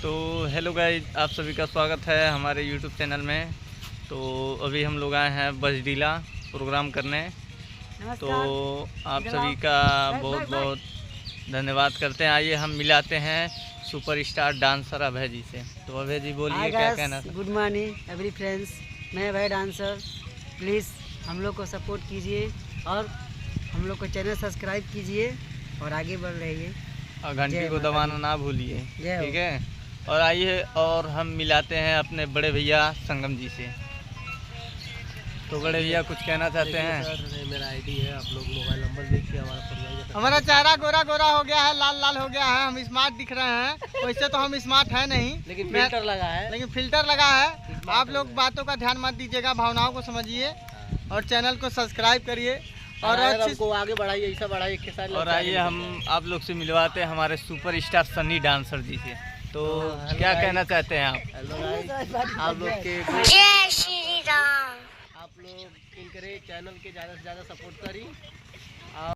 तो hello guys, आप सभी का स्वागत है हमारे यूट्यूब चैनल में। तो अभी हम लोग आए हैं बजडीला प्रोग्राम करने। तो आप सभी का बहुत बहुत धन्यवाद करते हैं। आइए हम मिलाते हैं सुपरस्टार डांसर अभय जी से। तो अभय जी बोलिए, क्या कहना है? गुड मॉर्निंग एवरी फ्रेंड्स, मैं अभय डांसर। प्लीज़ हम लोग को सपोर्ट कीजिए और हम लोग को चैनल सब्सक्राइब कीजिए और आगे बढ़ रहिए और घंटी को दबाना ना भूलिए, ठीक है। और आइए और हम मिलाते हैं अपने बड़े भैया संगम जी से। तो बड़े भैया कुछ कहना चाहते हैं? सर, मेरा आईडी है, आप लोग मोबाइल नंबर देखिए हमारा। हमारा चेहरा गोरा गोरा हो गया है, लाल लाल हो गया है, हम स्मार्ट दिख रहे हैं। वैसे तो हम स्मार्ट है नहीं, लेकिन फिल्टर लगा है। आप लोग बातों का ध्यान मत दीजिएगा, भावनाओं को समझिए और चैनल को सब्सक्राइब करिए और हमको आगे बढ़ाइए, ऐसा बढ़ाइए के साथ। और आइए हम आप लोग से मिलवाते हैं हमारे सुपरस्टार सनी डांसर जी से। तो क्या कहना चाहते हैं आप? हेलो गाइस, आप लोग के जय श्री राम। आप लोग इनके चैनल के ज़्यादा से ज़्यादा सपोर्ट करिए।